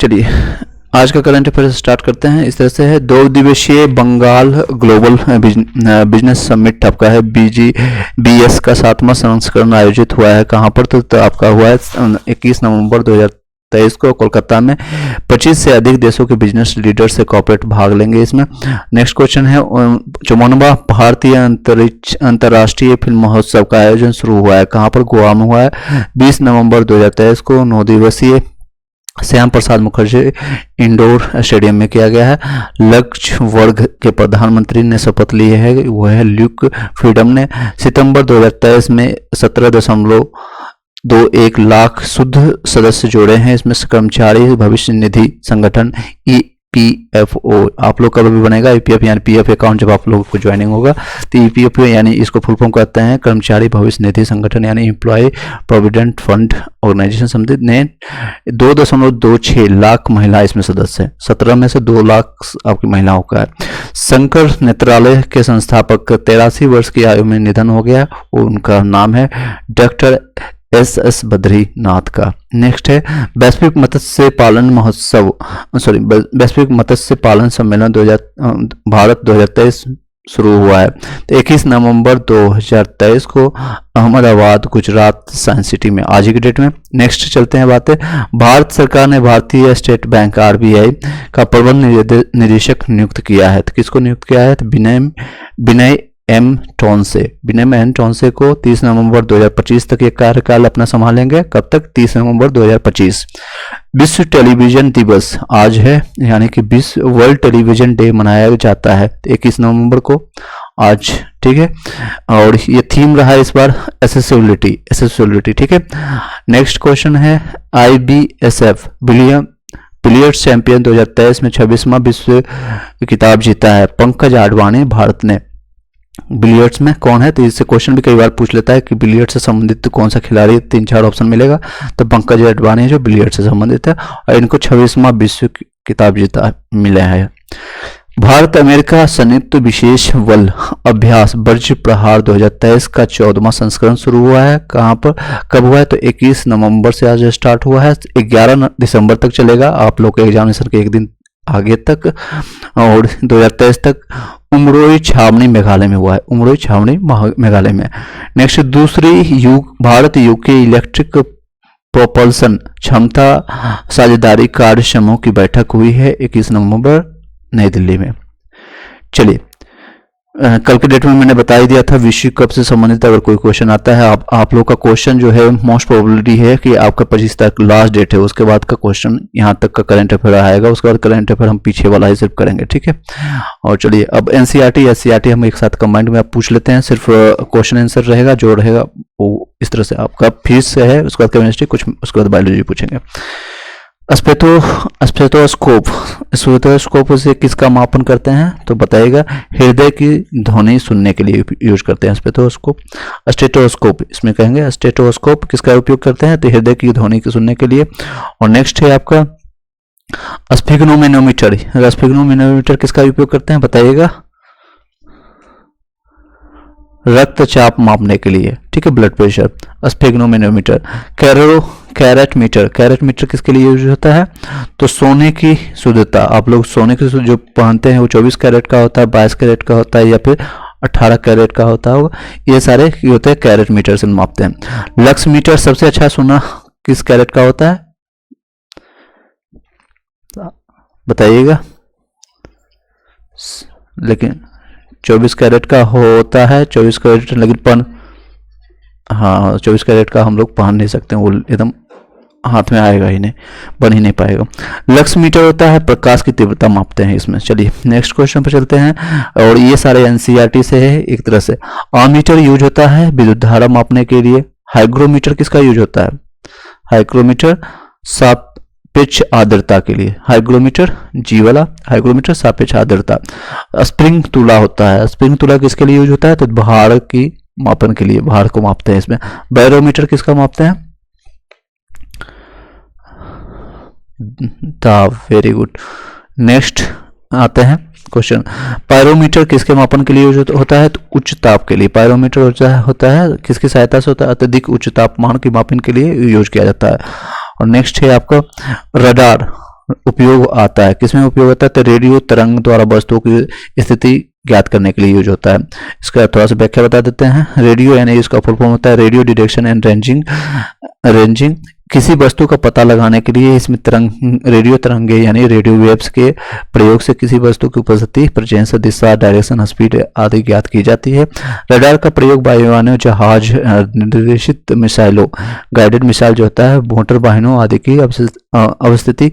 चलिए आज का करंट अफेयर स्टार्ट करते हैं। इस तरह से है, 2 दिवसीय बंगाल ग्लोबल बिजनेस समिट आपका है BGBS का 7वां संस्करण आयोजित हुआ है। कहाँ पर? तो आपका हुआ है 21 नवंबर 2023 को कोलकाता में। 25 से अधिक देशों के बिजनेस लीडर से कॉर्पोरेट भाग लेंगे इसमें। नेक्स्ट क्वेश्चन है, 54वां भारतीय अंतर्राष्ट्रीय फिल्म महोत्सव का आयोजन शुरू हुआ है। कहाँ पर? गोवा में हुआ है। 20 नवंबर 2023 को 9 दिवसीय श्याम प्रसाद मुखर्जी इंडोर स्टेडियम में किया गया है। लक्ष्य वर्ग के प्रधानमंत्री ने शपथ ली है, वो है ल्यूक फ्रीडम ने। सितंबर 2023 में 17.21 लाख शुद्ध सदस्य जोड़े हैं इसमें कर्मचारी भविष्य निधि संगठन EPFO। आप लोग का भी बनेगा EPF यानी PF अकाउंट जब आप लोगों को ज्वाइनिंग होगा तो EPFO यानी इसको फुल फॉर्म कहते हैं कर्मचारी भविष्य निधि संगठन यानी एम्प्लॉय प्रोविडेंट फंड ऑर्गेनाइजेशन समिति ने 2.26 लाख महिला इसमें सदस्य है। 17 में से 2 लाख आपकी महिलाओं का है। शंकर नेत्रालय के संस्थापक 83 वर्ष की आयु में निधन हो गया। उनका नाम है डॉक्टर SS बद्रीनाथ का। नेक्स्ट है वैश्विक मत्स्य पालन वैश्विक मत्स्य पालन सम्मेलन भारत 2023 शुरू हुआ है। तो 21 नवंबर 2023 को अहमदाबाद गुजरात साइंस सिटी में, आज ही की डेट में। नेक्स्ट चलते हैं बातें। भारत सरकार ने भारतीय स्टेट बैंक RBI का प्रबंध निदेशक नियुक्त किया है। तो किसको नियुक्त किया है? तो विनय M टोनसे को 30 नवंबर 2025 तक ये कार्यकाल अपना संभालेंगे। कब तक? 30 नवंबर 2025। विश्व टेलीविजन दिवस आज है, यानी कि विश्व वर्ल्ड टेलीविजन डे मनाया जाता है 21 नवंबर को आज, ठीक है। और ये थीम रहा है इस बार एसेसिबिलिटी, ठीक है। नेक्स्ट क्वेश्चन है, IBSF बिलियर्ड्स चैंपियन 2023 में 26वां विश्व खिताब जीता है। पंकज आडवाणी भारत ने। बिलियर्ड्स में कौन है? तो इससे क्वेश्चन भी कई बार पूछ लेता है कि बिलियर्ड्स से संबंधित कौन सा खिलाड़ी, 3-4 ऑप्शन मिलेगा। तो पंकज आडवाणी जो बिलियर्ड्स से संबंधित है और इनको 26वां विश्व खिताब जीता मिला है। भारत अमेरिका संयुक्त विशेष बल अभ्यास वज्र प्रहार 2023 का 14वां संस्करण शुरू हुआ है। कहाँ पर, कब हुआ है? तो 21 नवंबर से आज स्टार्ट हुआ है, 11 दिसंबर तक चलेगा। आप लोग के एग्जामिनेशन के एक दिन आगे तक, और 2023 तक उमरोई छावनी मेघालय में हुआ है। मेघालय में। नेक्स्ट, दूसरी भारत UK इलेक्ट्रिक प्रोपल्सन क्षमता साझेदारी कार्य समूह की बैठक हुई है 21 नवंबर नई दिल्ली में। चलिए, कल के डेट में मैंने बता ही दिया था विश्व कप से संबंधित अगर कोई क्वेश्चन आता है, आप लोग का क्वेश्चन जो है मोस्ट प्रोबेबिलिटी है कि आपका 25 तक लास्ट डेट है, उसके बाद का क्वेश्चन यहाँ तक का करंट अफेयर आएगा, उसके बाद करंट अफेयर हम पीछे वाला ही सिर्फ करेंगे, ठीक है। और चलिए अब NCERT SCERT हम एक साथ कंबाइंड में आप पूछ लेते हैं। सिर्फ क्वेश्चन आंसर रहेगा, जो रहेगा वो इस तरह से आपका फिजिक्स है, उसके बाद केमिस्ट्री कुछ, उसके बाद बायोलॉजी पूछेंगे। स्पेथोस्कोप से किसका मापन करते हैं? तो बताइएगा, हृदय की ध्वनि सुनने के लिए यूज करते हैं स्टेथोस्कोप इसमें कहेंगे। स्टेथोस्कोप किसका उपयोग करते हैं? तो हृदय की ध्वनि को सुनने के लिए। और नेक्स्ट है आपका स्फिग्नोमेनोमीटर किसका उपयोग करते हैं? बताइएगा, रक्तचाप मापने के लिए, ठीक है, blood pressure. Sphygmomanometer. Carat metre किसके लिए यूज होता है? तो सोने की शुद्धता, आप लोग सोने की जो पहनते हैं वो 24 कैरेट का होता है, 22 कैरेट का होता है या फिर 18 कैरेट का होता होगा, ये सारे होते हैं कैरेट मीटर से मापते हैं। लक्स मीटर, सबसे अच्छा सोना किस कैरेट का होता है? बताइएगा। लेकिन 24 कैरेट का होता है, 24 कैरेट, लेकिन 24 कैरेट का हम लोग पहन नहीं सकते, वो एकदम हाथ में आएगा ही नहीं, बन ही नहीं पाएगा। लक्स मीटर होता है प्रकाश की तीव्रता मापते हैं इसमें। चलिए नेक्स्ट क्वेश्चन पर चलते हैं, और ये सारे NCERT से है एक तरह से। अमीटर यूज होता है विद्युत धारा मापने के लिए। हाइग्रोमीटर किसका यूज होता है? हाइग्रोमीटर सापेक्ष आर्द्रता के लिए। हाइग्रोमीटर जी वाला हाइग्रोमीटर सापेक्ष आर्द्रता। स्प्रिंग तुला होता है, स्प्रिंग तुला किसके लिए यूज होता है? तो भार की मापन के लिए, भार को मापते हैं इसमें। बैरोमीटर किसका मापते हैं? Very good. नेक्स्ट आते हैं क्वेश्चन, पायरोमीटर किसके मापन के लिए यूज होता है? तो उच्च ताप के लिए। पायरोमीटर होता है किसकी सहायता से होता है? अत्यधिक उच्च तापमान के मापन के लिए यूज किया जाता है। और नेक्स्ट है आपका रडार। उपयोग आता है, किसमें उपयोग आता है? तो रेडियो तरंग द्वारा वस्तुओं की स्थिति ज्ञात करने के लिए यूज होता है। इसका थोड़ा सा व्याख्या बता देते हैं। रेडियो यानी इसका फुल फॉर्म होता है रेडियो डिटेक्शन एंड रेंजिंग। किसी वस्तु का पता लगाने के लिए इसमें रेडियो तरंगे यानी रेडियो वेव्स के प्रयोग से किसी वस्तु की उपस्थिति, प्रेजेंस, दिशा, डायरेक्शन, स्पीड आदि ज्ञात की जाती है। रडार का प्रयोग वायुयानों, जहाज, निर्देशित मिसाइलों, गाइडेड मिसाइल जो होता है, मोटर वाहनों आदि की अवस्थिति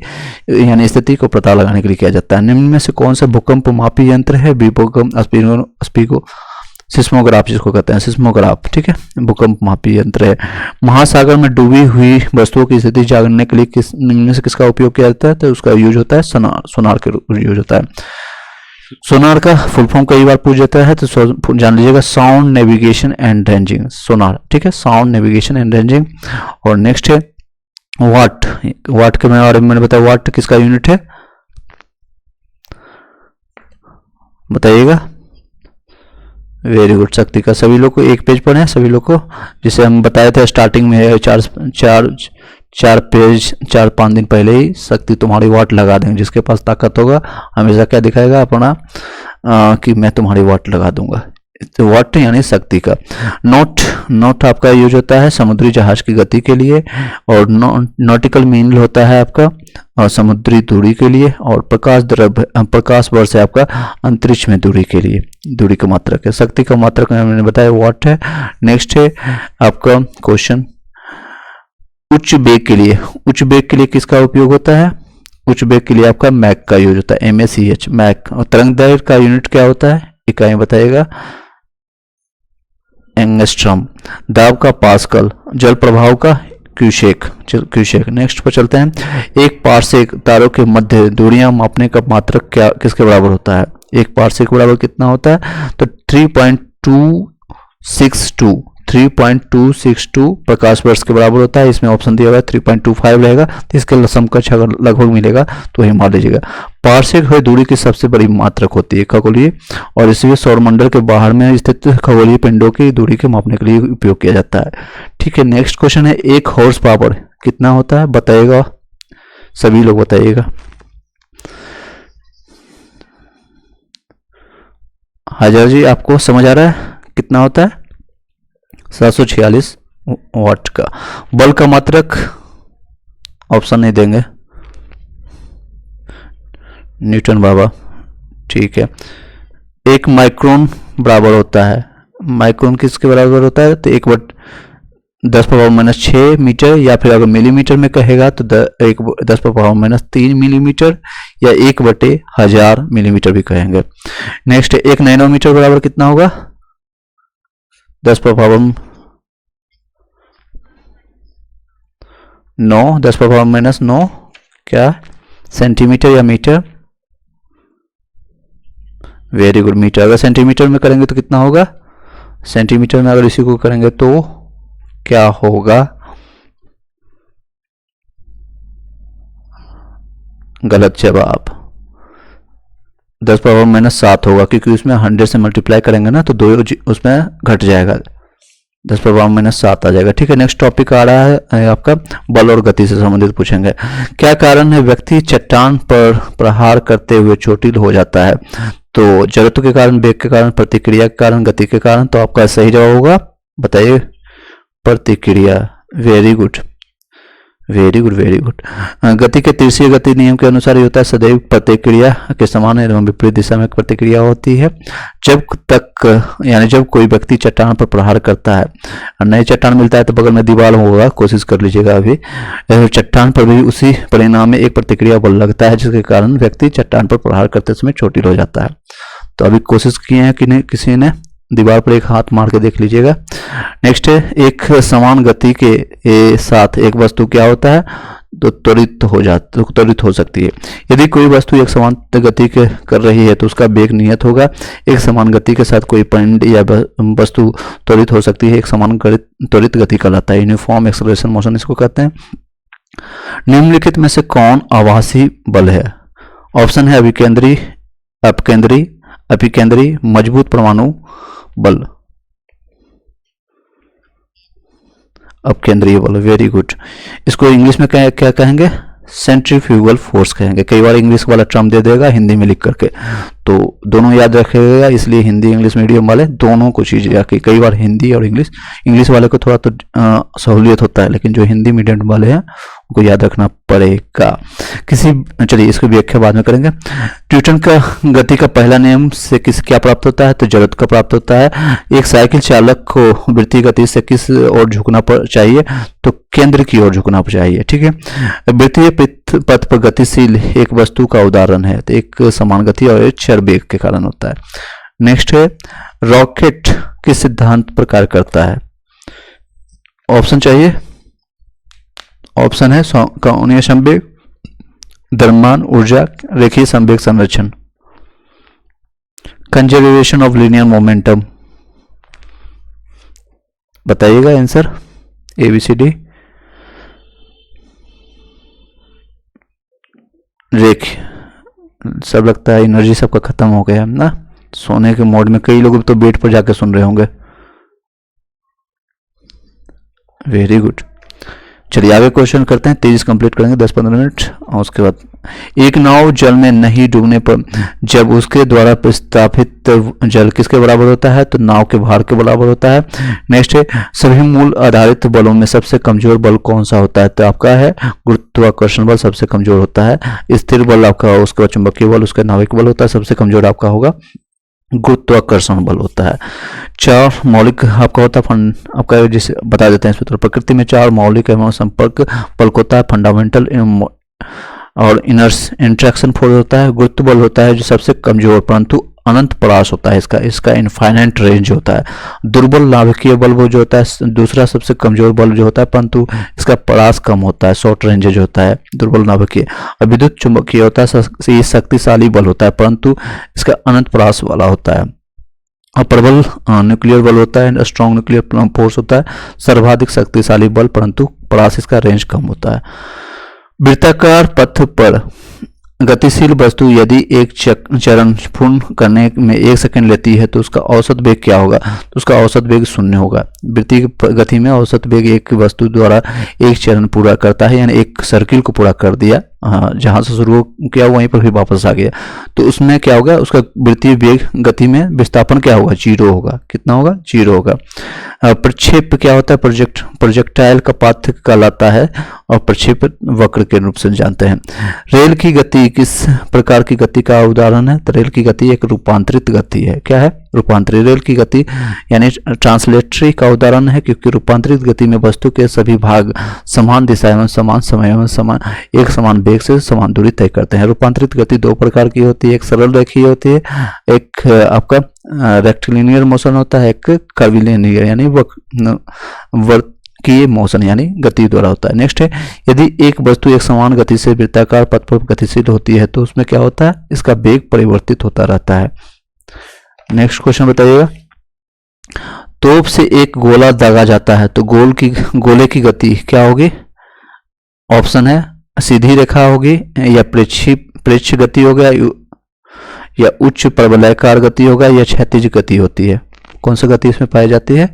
यानी स्थिति को पता लगाने के लिए किया जाता है। निम्न में से कौन सा भूकंप मापी यंत्र है? भूकंप स्पीको सिस्मोग्राफ जिसको कहते हैं, सिस्मोग्राफ, ठीक है, भूकंप मापी यंत्र है। महासागर में डूबी हुई वस्तुओं की स्थिति जानने के लिए निम्न में से किसका उपयोग किया जाता है? तो उसका यूज होता है सोनार के यूज होता है। सोनार का फुल फॉर्म कई बार पूछ जाता है, तो जान लीजिएगा साउंड नेविगेशन एंड रेंजिंग, सोनार, ठीक है, साउंड नेविगेशन एंड रेंजिंग। और नेक्स्ट है वाट। वाट के बारे में मैंने बताया, वाट किसका यूनिट है बताइएगा? वेरी गुड, शक्ति का। सभी लोग को एक पेज पर है, सभी लोग को, जिसे हम बताए थे स्टार्टिंग में 4-5 दिन पहले ही, शक्ति तुम्हारी वाट लगा देंगे। जिसके पास ताकत होगा हमेशा क्या दिखाएगा अपना कि मैं तुम्हारी वाट लगा दूंगा। तो वाट यानी शक्ति का। नॉट आपका यूज होता है समुद्री जहाज की गति के लिए, और नॉटिकल मील होता है आपका और समुद्री दूरी के लिए, और प्रकाश वर्ष है आपका अंतरिक्ष में दूरी के लिए, दूरी का मात्रक है। शक्ति का मात्रक मैंने बताया वाट है। नेक्स्ट है आपका क्वेश्चन, उच्च वेग के लिए। उच्च वेग के लिए किसका उपयोग होता है? उच्च वेग के लिए आपका मैक का यूज होता है, MACH, मैक। और तरंग दैर्घ्य का यूनिट क्या होता है? इकाई बताइएगा, एंगस्ट्रम। दाब का पास्कल। जल प्रभाव का क्यूसेक। नेक्स्ट पर चलते हैं। एक पार्सेक तारों के मध्य दूरियां मापने का मात्रक क्या किसके बराबर होता है? एक पार्सेक बराबर कितना होता है? तो 3.262 प्रकाश वर्ष के बराबर होता है। इसमें ऑप्शन दिया हुआ है 3.25 रहेगा, तो इसके समकक्ष अगर लगभग मिलेगा तो वही मान लीजिएगा। पार्सेक है दूरी की सबसे बड़ी मात्रक होती है खगोलीय, और इसलिए सौरमंडल के बाहर में स्थित खगोलीय पिंडों की दूरी के मापने के लिए उपयोग किया जाता है। ठीक है, नेक्स्ट क्वेश्चन है, एक हॉर्स पावर कितना होता है बताइएगा? सभी लोग बताइएगा। हाजिर जी, आपको समझ आ रहा है कितना होता है? 746 वाट का। बल का मात्रक ऑप्शन नहीं देंगे, न्यूटन बाबा। ठीक है, एक माइक्रोन बराबर होता है, माइक्रोन किसके बराबर होता है? तो 1/10⁻⁶ मीटर, या फिर अगर मिलीमीटर में कहेगा तो 10⁻³ मिलीमीटर, या 1/1000 मिलीमीटर भी कहेंगे। नेक्स्ट, एक नैनोमीटर बराबर कितना होगा? 10⁻⁹ 10⁻⁹ क्या सेंटीमीटर या मीटर? Very good, metre. अगर सेंटीमीटर में करेंगे तो कितना होगा? सेंटीमीटर में अगर इसी को करेंगे तो क्या होगा? गलत जवाब, 10⁻⁷ होगा, क्योंकि उसमें 100 से मल्टीप्लाई करेंगे ना तो 2 उसमें घट जाएगा, 10⁻⁷ आ जाएगा। ठीक है, नेक्स्ट टॉपिक आ रहा है आपका बल और गति से संबंधित पूछेंगे। क्या कारण है व्यक्ति चट्टान पर प्रहार करते हुए चोटिल हो जाता है? तो जड़त्व के कारण, वेग के कारण, प्रतिक्रिया के कारण, गति के कारण। तो आपका सही जवाब होगा, बताइए, प्रतिक्रिया। Very good, very good, very good. गति के तीसरे गति नियम के अनुसार ये होता है, सदैव प्रतिक्रिया के समान एवं विपरीत दिशा में प्रतिक्रिया होती है। जब कोई व्यक्ति चट्टान पर प्रहार करता है, नई चट्टान मिलता है तो बगल में दीवार होगा, कोशिश कर लीजिएगा अभी, चट्टान पर भी उसी परिणाम में एक प्रतिक्रिया बल लगता है, जिसके कारण व्यक्ति चट्टान पर प्रहार करते समय चोटिल हो जाता है। तो अभी कोशिश किए हैं कि किसी ने दीवार पर एक हाथ मार के देख लीजिएगा। नेक्स्ट है, एक समान गति के साथ एक वस्तु क्या होता है? तो त्वरित हो सकती है। यदि कोई वस्तु एक समान गति के कर रही है तो उसका वेग नियत होगा। एक समान गति के साथ कोई पिंड या वस्तु त्वरित हो सकती है, एक समान त्वरित गति कहलाता है, यूनिफॉर्म एक्सेलरेशन मोशन इसको कहते हैं। निम्नलिखित में से कौन आभासी बल है? ऑप्शन है अभिकेंद्री, मजबूत परमाणु बल, अपकेंद्रीय बल। वेरी गुड, इसको इंग्लिश में क्या कहेंगे? सेंट्रीफ्यूगल फोर्स कहेंगे। कई बार इंग्लिश वाला टर्म दे देगा हिंदी में लिख करके, तो दोनों याद रखिएगा, इसलिए हिंदी इंग्लिश मीडियम वाले दोनों को चीज़ याद, कई बार हिंदी और इंग्लिश वाले को थोड़ा तो सहूलियत होता है, लेकिन जो हिंदी मीडियम वाले हैं उनको याद रखना पड़ेगा। चलिए इसकी व्याख्या बाद में करेंगे। न्यूटन का गति का पहला नियम से क्या प्राप्त होता है, तो जड़त्व का प्राप्त होता है। एक साइकिल चालक को वृत्तीय गति से किस ओर झुकना चाहिए, तो केंद्र की ओर झुकना चाहिए, ठीक है। वृत्तीय पथ पर गतिशील एक वस्तु का उदाहरण है, तो एक समान गति और चर वेग के कारण होता है। नेक्स्ट है, रॉकेट किस सिद्धांत पर कार्य करता है। ऑप्शन चाहिए, ऑप्शन है कोणीय संवेग, द्रव्यमान ऊर्जा, रेखीय संवेग संरक्षण, कंजर्वेशन ऑफ लीनियर मोमेंटम। बताइएगा आंसर ABCD। सब लगता है एनर्जी सबका खत्म हो गया है ना, सोने के मोड में। कई लोग तो बेड पर जाके सुन रहे होंगे। Very good. चलिए आगे क्वेश्चन करते हैं, तेजी से कंप्लीट करेंगे 10-15 मिनट। और उसके बाद, एक नाव जल में नहीं डूबने पर जब उसके द्वारा प्रस्तापित जल किसके बराबर होता है, तो नाव के भार के बराबर होता है। नेक्स्ट है, सभी मूल आधारित बलों में सबसे कमजोर बल कौन सा होता है, तो आपका है गुरुत्वाकर्षण बल सबसे कमजोर होता है। स्थिर बल आपका, उसके बाद चुंबकीय बल, उसका नाविक बल होता है, सबसे कमजोर आपका होगा गुरुत्वाकर्षण बल होता है। 4 मौलिक आपका होता है आपका, जिसे बता देते हैं इसमें। तो प्रकृति में 4 मौलिक एवं संपर्क बल होता है, फंडामेंटल और इनर्स इंट्रैक्शन फोर्स होता है। गुरुत्व बल होता है जो सबसे कमजोर परंतु अनंत प्रयास होता है, इसका इनफाइनाइट रेंज होता है। दुर्बल नाभिकीय बल वो जो होता है दूसरा सबसे कमजोर बल जो होता है, परंतु इसका प्रयास कम होता है, शॉर्ट रेंज होता है दुर्बल नाभिकीय। और विद्युत चुंबकीय होता है, ये शक्तिशाली बल होता है परंतु इसका अनंत प्रयास वाला होता है। और प्रबल न्यूक्लियर बल होता है, स्ट्रॉन्ग न्यूक्लियर फोर्स होता है, सर्वाधिक शक्तिशाली बल परंतु प्रयास इसका रेंज कम होता है। वृत्ताकार पथ पर गतिशील वस्तु यदि एक चरण पूर्ण करने में 1 सेकंड लेती है तो उसका औसत वेग क्या होगा, तो उसका औसत वेग 0 होगा। वृत्तीय गति में औसत वेग एक वस्तु द्वारा एक चरण पूरा करता है, यानी एक सर्किल को पूरा कर दिया, जहां से शुरू किया वहीं पर भी वापस आ गया, तो उसमें क्या होगा, उसका वृत्तीय वेग गति में विस्थापन क्या होगा, 0 होगा। कितना होगा, 0 होगा। प्रक्षेप क्या होता है, प्रोजेक्टाइल का पाथ कहलाता है और प्रक्षेप वक्र के रूप से जानते हैं। रेल की गति किस प्रकार की गति का उदाहरण है, तो रेल की गति एक रूपांतरित गति है। क्या है, रूपांतरित। रेल की गति यानी ट्रांसलेटरी का उदाहरण है, क्योंकि रूपांतरित गति में वस्तु के सभी भाग समान दिशा एवं समान समय एवं एक समान वेग से समान दूरी तय करते हैं। रूपांतरित गति 2 प्रकार की होती है, एक सरल रेखीय होती है, एक आपका रेक्टिलिनियर मोशन होता है, एक कर्विलिनियर यानी वक्रीय मोशन यानी गति द्वारा होता है। नेक्स्ट है, यदि एक वस्तु एक समान गति से वृत्ताकार पथ पर गतिशील होती है तो उसमें क्या होता है, इसका वेग परिवर्तित होता रहता है। नेक्स्ट क्वेश्चन बताइएगा, तोप से एक गोला दागा जाता है तो गोले की गति क्या होगी। ऑप्शन है सीधी रेखा होगी, या प्रेक्ष्य गति होगा, या उच्च परवलयाकार गति होगा, या क्षैतिज गति होती है। कौन सा गति इसमें पाई जाती है,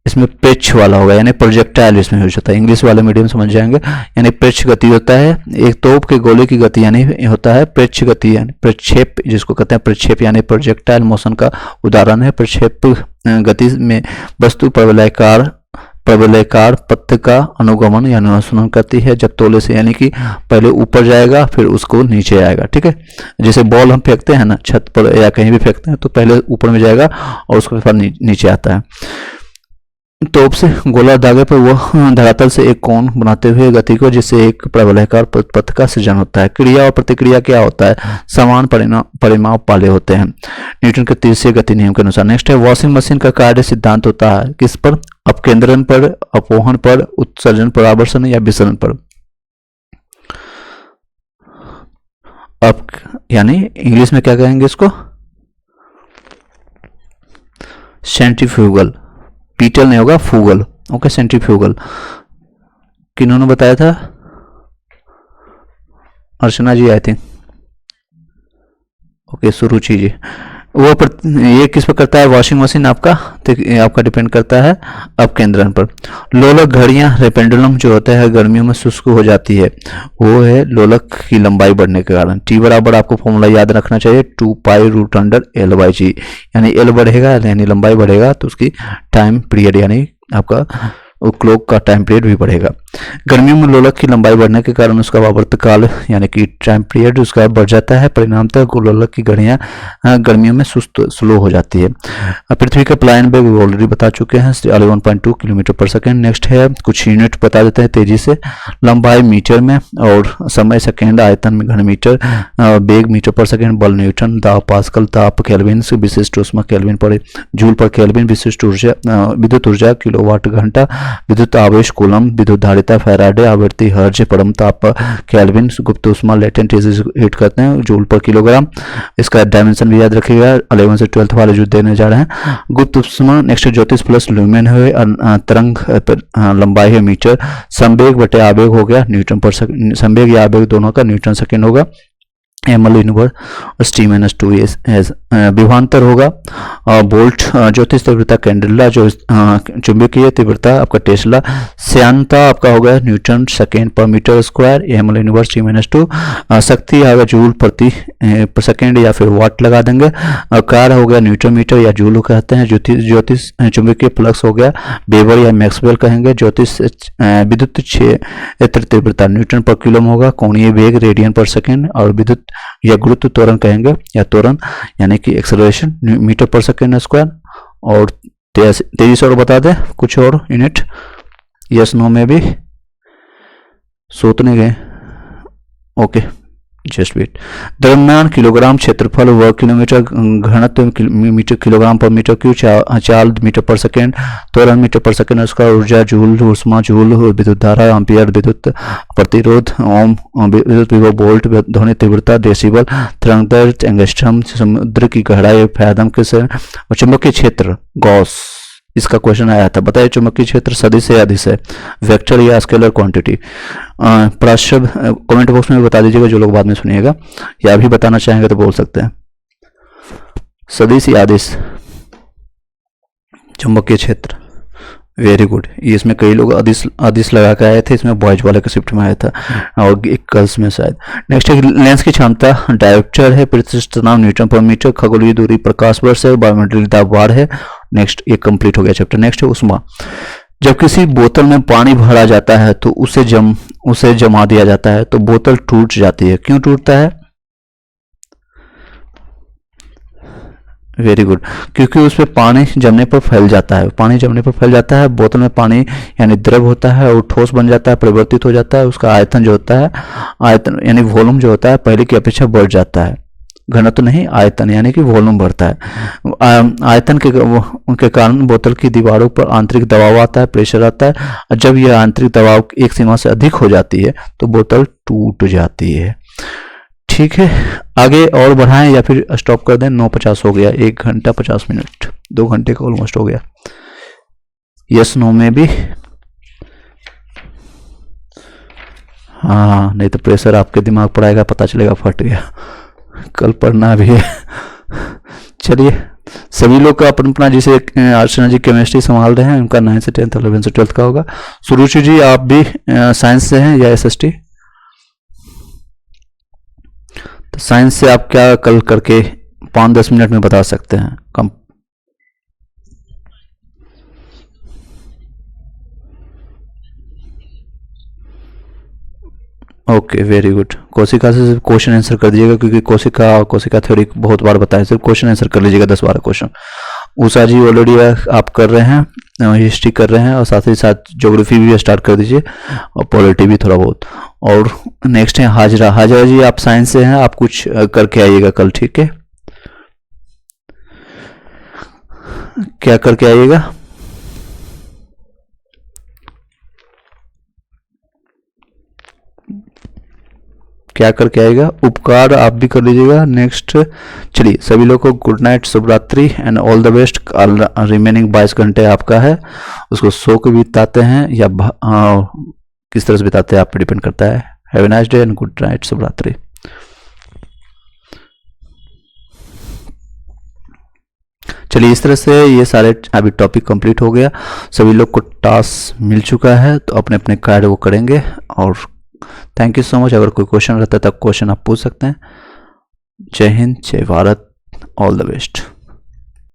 इसमें प्रेक्ष्य वाला होगा, यानी प्रोजेक्टाइल इसमें हो जाता है। इंग्लिश वाले मीडियम समझ जाएंगे, यानी प्रेक्ष्य गति होता है। एक तोप के गोले की गति यानी होता है प्रेक्ष्य गति, यानी प्रक्षेप जिसको कहते हैं प्रक्षेप, यानी प्रोजेक्टाइल मोशन का उदाहरण है। प्रक्षेप गति में वस्तु प्रवलयकार पथ का अनुगमन यानी अनुसरण करती है, जब तोले से यानी कि पहले ऊपर जाएगा फिर उसको नीचे आएगा। ठीक है, जैसे बॉल हम फेंकते हैं ना छत पर या कहीं भी फेंकते हैं तो पहले ऊपर में जाएगा और उसके बाद नीचे आता है। तोप से गोला दागे पर वह धरातल से एक कोण बनाते हुए गति को, जिससे एक प्रवलयकार पथ का सृजन होता है। क्रिया और प्रतिक्रिया क्या होता है, समान परिमाप वाले होते हैं न्यूटन के तीसरे गति नियम के अनुसार। नेक्स्ट है, वॉशिंग मशीन का कार्य सिद्धांत होता है किस पर, अपकेंद्रण पर, अपवहन पर, उत्सर्जन पर, आवर्षण या विसरण पर। अब यानी इंग्लिश में क्या कहेंगे इसको, सेंट्रीफ्यूगल। पीटल नहीं होगा, फूगल। Okay, centrifugal. किन्होंने बताया था, अर्चना जी आई थिंक। ओके, सुरुचि जी। वो ये किस पर करता है, वॉशिंग मशीन आपका, तो ये आपका डिपेंड करता है अब केंद्रन पर। लोलक घड़ियां पेंडुलम जो होता है गर्मियों में शुष्क हो जाती है, वो है लोलक की लंबाई बढ़ने के कारण। टी बराबर आपको फॉर्मूला याद रखना चाहिए 2 पाई रूट अंडर L/G, यानी L बढ़ेगा यानी लंबाई बढ़ेगा तो उसकी टाइम पीरियड यानी आपका क्लॉक का टाइम पीरियड भी बढ़ेगा। गर्मियों में लोलक की लंबाई बढ़ने के कारण उसका आवर्तकाल यानी कि टाइम पीरियड उसका बढ़ जाता है, परिणामतः लोलक की घड़ियां गर्मियों में सुस्त स्लो हो जाती है। पृथ्वी का पलायन वेग ऑलरेडी बता चुके हैं 11.2 किलोमीटर पर सेकेंड। नेक्स्ट है कुछ यूनिट बता देते हैं तेजी से। लंबाई मीटर में और समय सेकेंड, आयतन में घन मीटर, वेग मीटर पर सेकेंड, बल न्यूटन, दाब पास्कल, ताप केल्विन, विशिष्ट ऊष्मा केल्विन पर जूल पर केल्विन, विशिष्ट ऊर्जा विद्युत ऊर्जा किलोवाट घंटा, विद्युत आवेश कूलम, विद्युत धारिता फैराडे, आवृत्ति हर्ज, परम ताप केल्विन, गुप्त ऊष्मा लेटेंट हीट करते हैं जूल पर किलोग्राम। इसका डायमेंशन भी याद रखिएगा 11 से 12 वाले जो देने जा रहे हैं। गुप्त ऊष्मा नेक्स्ट ज्योतिष प्लस ल्यूमेन है, तरंग लंबाई है मीटर, संवेग बटे आवेग हो गया न्यूटन पर सेकंड, संवेग या आवेग दोनों का न्यूटन सेकंड होगा। एमएल यूनिवर्स और T-2 विभवांतर होगा। बोल्ट ज्योतिष तीव्रता कैंडेला, जो चुंबकीय तीव्रता आपका टेस्ला, श्यानता आपका होगा न्यूटन सेकेंड पर metre square, M L inverse T-2। शक्ति आएगा जूल प्रति सेकेंड या फिर वाट लगा देंगे। कार हो गया न्यूटन मीटर या जूल कहते हैं। ज्योतिष चुंबकीय फ्लक्स हो गया वेबर या मैक्सवेल कहेंगे। ज्योतिष विद्युत क्षेत्र तीव्रता न्यूटन पर कूलम होगा। कोणीय वेग रेडियन पर सेकेंड, और विद्युत या गुरुत्व त्वरण कहेंगे या त्वरण यानी कि एक्सेलरेशन मीटर पर सेकेंड स्क्वायर। और तेजी से और बता दें कुछ और यूनिट, यस नो में भी सोचने गए, ओके जस्ट वेट। द्रव्यमान किलोग्राम, क्षेत्रफल वर्ग किलोमीटर, घनत्व मीटर किलोग्राम पर मीटर क्यूब, चाल मीटर पर सेकेंड, त्वरण मीटर पर सेकेंड, उसका ऊर्जा जूल, ऊष्मा जूल, विद्युत धारा एम्पियर, विद्युत प्रतिरोध ओम, विद्युत विभव वोल्ट, ध्वनि तीव्रता डेसिबल, तरंगदैर्घ्य एंगस्ट्रम, समुद्र की गहराई फैथम किस, और चुंबकीय क्षेत्र गॉस। इसका क्वेश्चन आया था, बताइए चुंबकीय क्षेत्र सदिश है या अदिश है, वेक्टर या स्केलर क्वांटिटी। प्राश्रय कमेंट बॉक्स में बता दीजिएगा जो लोग बाद में सुनिएगा, या भी बताना चाहेंगे तो बोल सकते हैं। सदिश या अदिश चुंबकीय क्षेत्र, वेरी गुड। ये इसमें कई लोग अदिश लगा के आए थे, इसमें बॉयज वाले के शिफ्ट में आया था और एक गर्ल्स में शायद। नेक्स्ट है लेंस की क्षमता, डायोप्टर है, प्रतिष्ठ नाम न्यूटन पर मीटर, खगोलीय दूरी प्रकाश वर्ष है, बायोमेट्रिक दाब वार है। नेक्स्ट ये कंप्लीट हो गया चैप्टर। नेक्स्ट है उष्मा। जब किसी बोतल में पानी भरा जाता है तो उसे जमा दिया जाता है तो बोतल टूट जाती है। क्यों टूटता है? वेरी गुड, क्योंकि उस पर पानी जमने पर फैल जाता है। पानी जमने पर फैल जाता है, बोतल में पानी यानी द्रव होता है और ठोस बन जाता है, परिवर्तित हो जाता है। उसका आयतन जो होता है, आयतन यानी वॉल्यूम जो होता है पहले की अपेक्षा बढ़ जाता है। घनत्व नहीं, आयतन यानी कि वॉल्यूम बढ़ता है। आयतन के कारण बोतल की दीवारों पर आंतरिक दबाव आता है, प्रेशर आता है, और जब यह आंतरिक दबाव एक सीमा से अधिक हो जाती है तो बोतल टूट जाती है। ठीक है, आगे और बढ़ाएं या फिर स्टॉप कर दें? 9:50 हो गया, 1 घंटा 50 मिनट, 2 घंटे का ऑलमोस्ट हो गया। यस नो में भी हाँ, नहीं तो प्रेशर आपके दिमाग पर आएगा, पता चलेगा फट गया। कल पढ़ना भी है। चलिए, सभी लोग का अपना अपना, जैसे अर्चना जी केमिस्ट्री संभाल रहे हैं, उनका 9 से 10, 11 से 12 का होगा। सुरुचि जी आप भी साइंस से हैं या SST? तो साइंस से आप क्या कल करके 5-10 मिनट में बता सकते हैं? कम ओके, वेरी गुड। कोशिका से सिर्फ क्वेश्चन आंसर कर दीजिएगा, क्योंकि कोशिका थ्योरी बहुत बार बताया, सिर्फ क्वेश्चन आंसर कर लीजिएगा 10-12 क्वेश्चन। उषा जी ऑलरेडी आप कर रहे हैं, हिस्ट्री कर रहे हैं, और साथ ही साथ ज्योग्राफी भी स्टार्ट कर दीजिए, और पॉलिटी भी थोड़ा बहुत। और नेक्स्ट है हाजरा जी, आप साइंस से हैं, आप कुछ करके आइएगा कल, ठीक है? क्या करके आइएगा? क्या करके आएगा? उपकार आप भी कर लीजिएगा। नेक्स्ट, चलिए सभी लोग को गुड नाइट, शुभ रात्रि and all the best. Remaining 22 घंटे आपका है, उसको सो के बिताते हैं या किस तरह से बिताते हैं आप पे डिपेंड करता है। Have a nice day and good night, शुभ रात्रि। चलिए इस तरह से ये सारे अभी टॉपिक कंप्लीट हो गया, सभी लोग को टास्क मिल चुका है, तो अपने अपने कार्य वो करेंगे। और थैंक यू सो मच। अगर कोई क्वेश्चन रहता है तब क्वेश्चन आप पूछ सकते हैं। जय हिंद, जय भारत, ऑल द बेस्ट।